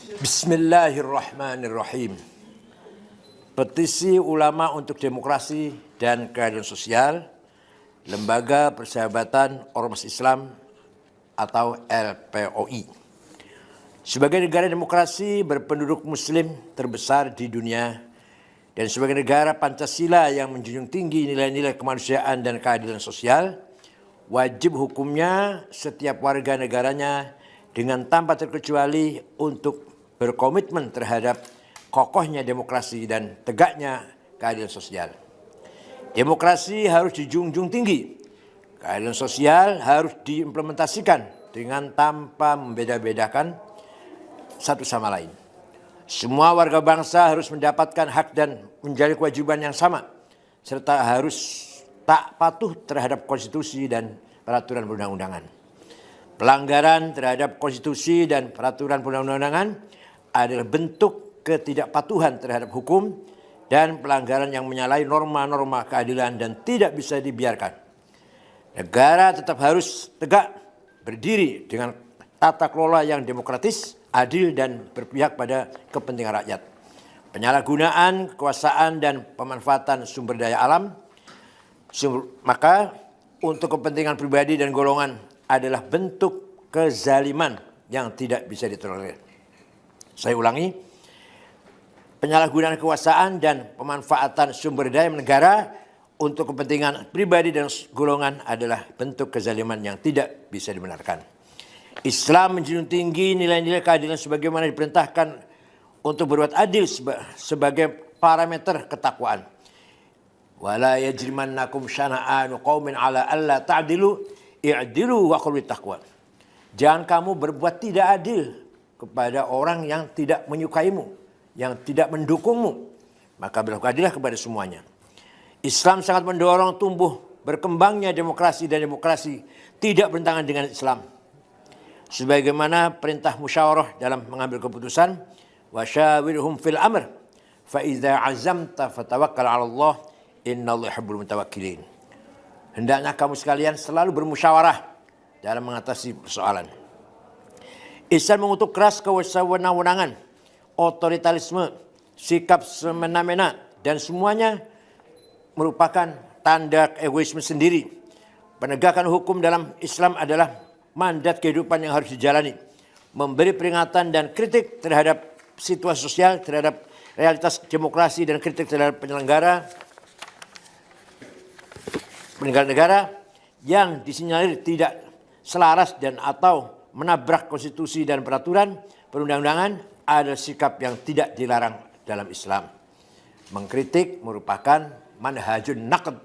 Bismillahirrahmanirrahim. Petisi Ulama untuk Demokrasi dan Keadilan Sosial, Lembaga Persahabatan Ormas Islam atau LPOI. Sebagai negara demokrasi berpenduduk muslim terbesar di dunia dan sebagai negara Pancasila yang menjunjung tinggi nilai-nilai kemanusiaan dan keadilan sosial, wajib hukumnya setiap warga negaranya dengan tanpa terkecuali untuk berkomitmen terhadap kokohnya demokrasi dan tegaknya keadilan sosial. Demokrasi harus dijunjung tinggi, keadilan sosial harus diimplementasikan dengan tanpa membeda-bedakan satu sama lain. Semua warga bangsa harus mendapatkan hak dan menjalani kewajiban yang sama, serta harus tak patuh terhadap konstitusi dan peraturan perundang-undangan. Pelanggaran terhadap konstitusi dan peraturan perundang-undangan adalah bentuk ketidakpatuhan terhadap hukum dan pelanggaran yang menyalahi norma-norma keadilan dan tidak bisa dibiarkan. Negara tetap harus tegak berdiri dengan tata kelola yang demokratis, adil dan berpihak pada kepentingan rakyat. Penyalahgunaan kekuasaan dan pemanfaatan sumber daya alam maka untuk kepentingan pribadi dan golongan adalah bentuk kezaliman yang tidak bisa ditolerir. Saya ulangi, penyalahgunaan kekuasaan dan pemanfaatan sumber daya negara untuk kepentingan pribadi dan golongan adalah bentuk kezaliman yang tidak bisa dibenarkan. Islam menjunjung tinggi nilai-nilai keadilan sebagaimana diperintahkan untuk berbuat adil sebagai parameter ketakwaan. Wala yajrimannakum syana'anu qaumin ala alla ta'dilu i'dilu wa qul taqwa. Jangan kamu berbuat tidak adil kepada orang yang tidak menyukaimu, yang tidak mendukungmu, maka berlakukanlah kepada semuanya. Islam sangat mendorong tumbuh berkembangnya demokrasi dan demokrasi tidak bertentangan dengan Islam. Sebagaimana perintah musyawarah dalam mengambil keputusan, wasyawirhum fil amr, fa idza azamta fatawakkal 'ala Allah, innallaha yuhibbul mutawakkilin. Hendaknya kamu sekalian selalu bermusyawarah dalam mengatasi persoalan. Islam mengutuk keras kewenangan, otoritarisme, sikap semena-mena dan semuanya merupakan tanda egoisme sendiri. Penegakan hukum dalam Islam adalah mandat kehidupan yang harus dijalani. Memberi peringatan dan kritik terhadap situasi sosial, terhadap realitas demokrasi dan kritik terhadap penyelenggara negara yang disinyalir tidak selaras dan atau menabrak konstitusi dan peraturan perundang-undangan adalah sikap yang tidak dilarang dalam Islam. Mengkritik merupakan manhajul naqd,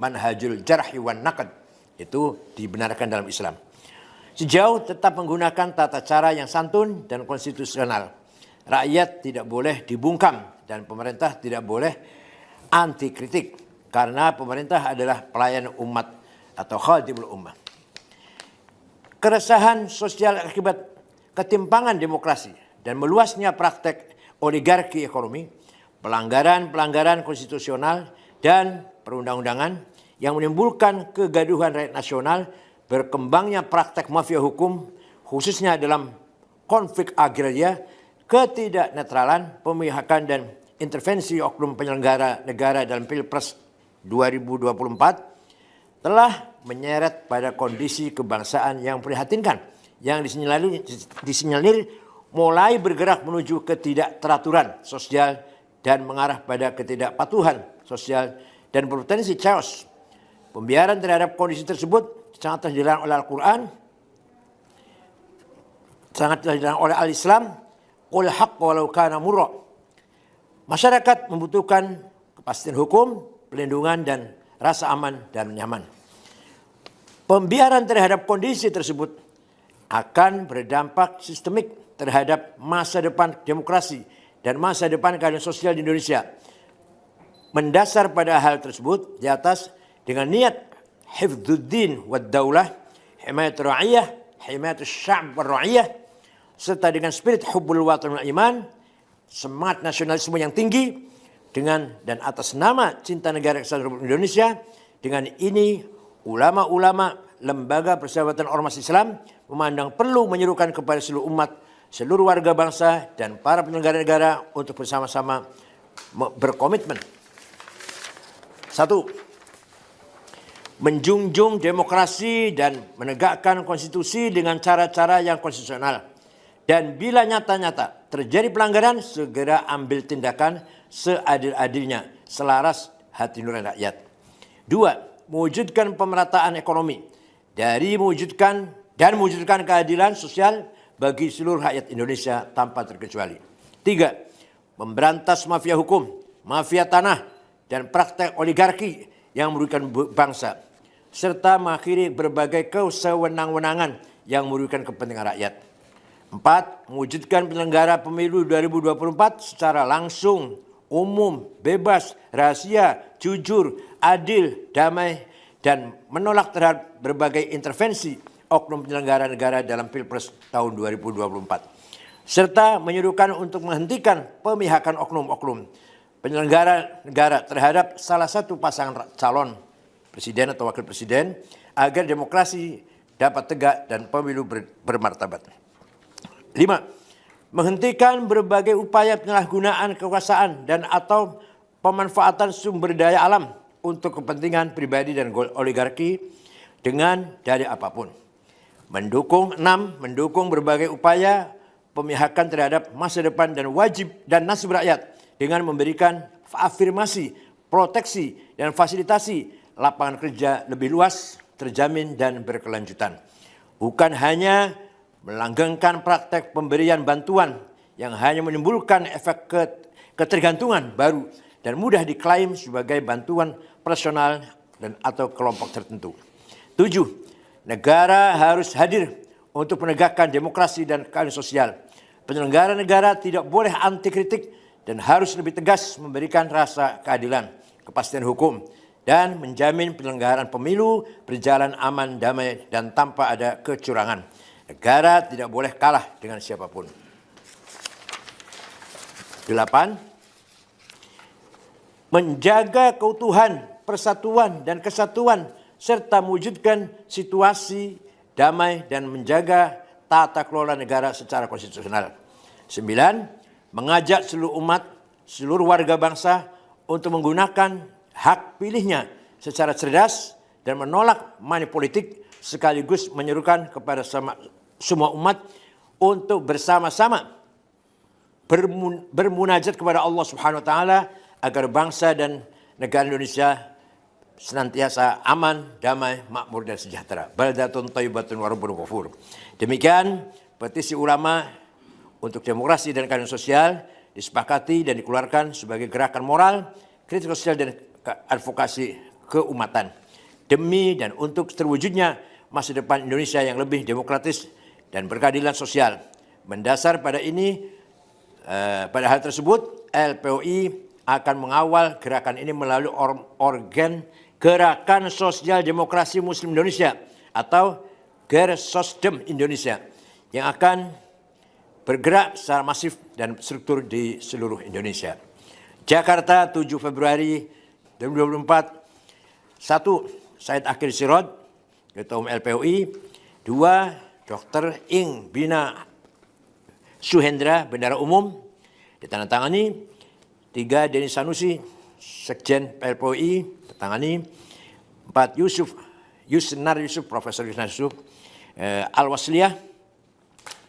manhajul jarhi wan naqd. Itu dibenarkan dalam Islam. Sejauh tetap menggunakan tata cara yang santun dan konstitusional. Rakyat tidak boleh dibungkam dan pemerintah tidak boleh anti kritik karena pemerintah adalah pelayan umat atau khadimul ummah. Keresahan sosial akibat ketimpangan demokrasi dan meluasnya praktek oligarki ekonomi, pelanggaran-pelanggaran konstitusional dan perundang-undangan yang menimbulkan kegaduhan rakyat nasional, berkembangnya praktek mafia hukum, khususnya dalam konflik agraria, ketidaknetralan, pemihakan dan intervensi oknum penyelenggara negara dalam Pilpres 2024 telah menyeret pada kondisi kebangsaan yang prihatinkan, yang disinyalir mulai bergerak menuju ketidakteraturan sosial dan mengarah pada ketidakpatuhan sosial dan berpotensi chaos. Pembiaran terhadap kondisi tersebut sangat dilarang oleh Al-Quran, sangat dilarang oleh Al-Islam, qul haqq walau kana murra. Masyarakat membutuhkan kepastian hukum, pelindungan dan rasa aman dan nyaman. Pembiaran terhadap kondisi tersebut akan berdampak sistemik terhadap masa depan demokrasi dan masa depan keadilan sosial di Indonesia. Mendasar pada hal tersebut di atas dengan niat hifdzuddin wad daulah, himayatul ra'iyah, himayatul sya'b wal ra'iyah, serta dengan spirit hubbul watan wal iman, semangat nasionalisme yang tinggi dengan dan atas nama cinta negara kesatuan Republik Indonesia. Dengan ini ulama-ulama Lembaga Persahabatan Ormas Islam memandang perlu menyerukan kepada seluruh umat seluruh warga bangsa dan para penyelenggara negara untuk bersama-sama berkomitmen. 1. Menjunjung demokrasi dan menegakkan konstitusi dengan cara-cara yang konstitusional. Dan bila nyata-nyata terjadi pelanggaran, segera ambil tindakan seadil-adilnya, selaras hati nurani rakyat. 2. Mewujudkan pemerataan ekonomi dari mewujudkan keadilan sosial bagi seluruh rakyat Indonesia tanpa terkecuali. 3. Memberantas mafia hukum, mafia tanah, dan praktek oligarki yang merugikan bangsa, serta mengakhiri berbagai kesewenang-wenangan yang merugikan kepentingan rakyat. 4. Mewujudkan penyelenggara pemilu 2024 secara langsung, umum, bebas, rahasia, jujur, adil, damai, dan menolak terhadap berbagai intervensi oknum penyelenggara negara dalam Pilpres tahun 2024. Serta menyuruhkan untuk menghentikan pemihakan oknum-oknum penyelenggara negara terhadap salah satu pasangan calon presiden atau wakil presiden agar demokrasi dapat tegak dan pemilu bermartabat. 5. Menghentikan berbagai upaya penyalahgunaan kekuasaan dan atau pemanfaatan sumber daya alam untuk kepentingan pribadi dan oligarki dengan dalih apapun. 6. Mendukung berbagai upaya pemihakan terhadap masa depan dan wajib dan nasib rakyat dengan memberikan afirmasi, proteksi, dan fasilitasi lapangan kerja lebih luas, terjamin, dan berkelanjutan. Bukan hanya melanggengkan praktek pemberian bantuan yang hanya menimbulkan efek ketergantungan baru dan mudah diklaim sebagai bantuan personal dan atau kelompok tertentu. 7. Negara harus hadir untuk menegakkan demokrasi dan keadilan sosial. Penyelenggara negara tidak boleh anti kritik dan harus lebih tegas memberikan rasa keadilan, kepastian hukum, dan menjamin penyelenggaraan pemilu berjalan aman, damai, dan tanpa ada kecurangan. Negara tidak boleh kalah dengan siapapun. 8. Menjaga keutuhan, persatuan, dan kesatuan, serta mewujudkan situasi damai dan menjaga tata kelola negara secara konstitusional. 9. Mengajak seluruh umat, seluruh warga bangsa untuk menggunakan hak pilihnya secara cerdas dan menolak money politik, sekaligus menyerukan kepada semua umat untuk bersama-sama bermunajat kepada Allah Subhanahu wa taala agar bangsa dan negara Indonesia senantiasa aman, damai, makmur, dan sejahtera. Baldatun thayyibatun wa rabbun ghafur. Demikian petisi ulama untuk demokrasi dan keadilan sosial disepakati dan dikeluarkan sebagai gerakan moral, kritik sosial, dan advokasi keumatan demi dan untuk terwujudnya masa depan Indonesia yang lebih demokratis dan berkeadilan sosial. Mendasar pada hal tersebut, LPOI akan mengawal gerakan ini melalui organ Gerakan Sosial Demokrasi Muslim Indonesia atau Gersosdem Indonesia yang akan bergerak secara masif dan struktur di seluruh Indonesia. Jakarta, 7 Februari 2024. 1. Said Akhil Sirot, Ketua Umum LPOI. 2. Dr. Ing Bina Suhendra, Bendahara Umum, ditandatangani. 3. Denny Sanusi, Sekjen LPOI, ditandatangani. 4. Yusnar Yusuf, Profesor Yusnar Yusuf, Al-Wasliyah.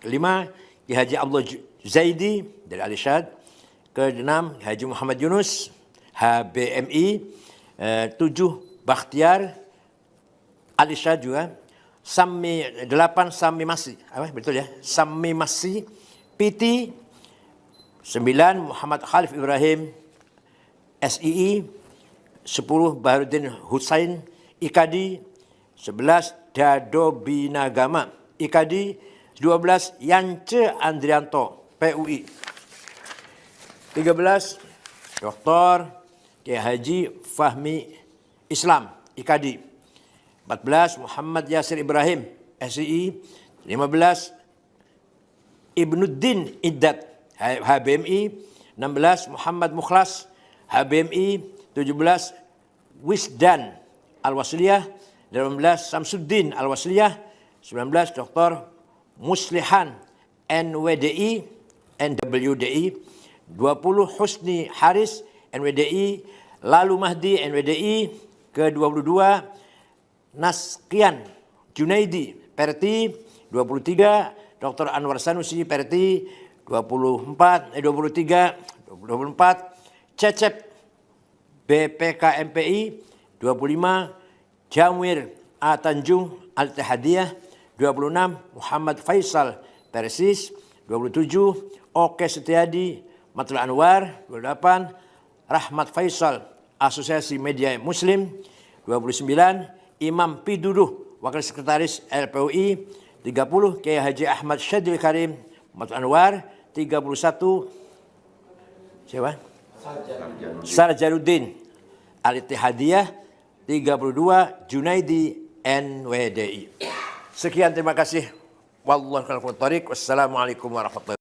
5. Haji Abdullah Zaidi dari Al-Irsyad. Ke-6 Haji Muhammad Yunus, HBMI. 7 Bakhtiar Al-Irsyad juga. 8 Sami Masih, betul ya? Sami Masih PT. 9 Muhammad Khalif Ibrahim SII. 10 Baharudin Husain IKADI. 11 Dado Binagama IKADI. 12 Yance Andrianto PUI. 13 Dr. Kiai Haji Fahmi Islam IKADI. 14 Muhammad Yasir Ibrahim SII. 15 Ibnuddin Iddat HBMI. 16 Muhammad Mukhlas HBMI. 17 Wisdan Al-Wasliyah. 18 Samsuddin Al-Wasliyah. 19 Dr. Muslihan NWDI, NWDI, 20 Husni Haris, NWDI, Lalu Mahdi, NWDI, ke-22 Naskian Junaidi, Perti, 23 Dr. Anwar Sanusi, Perti, 23, 24 Cecep BPK MPI, 25 Jamwir A. Tanjung Al-Ittihadiyah, 26 Muhammad Faisal Persis, 27 Oke Setiadi Matul Anwar, 28 Rahmat Faisal Asosiasi Media Muslim, 29 Imam Piduduh Wakil Sekretaris LPUI, 30 Kiai Haji Ahmad Syadil Karim Matul Anwar, 31 siapa? Sarjaluddin Al-Ittihadiyah, 32 Junaidi NWDI. Sekian, terima kasih. Wassalamualaikum warahmatullahi wabarakatuh.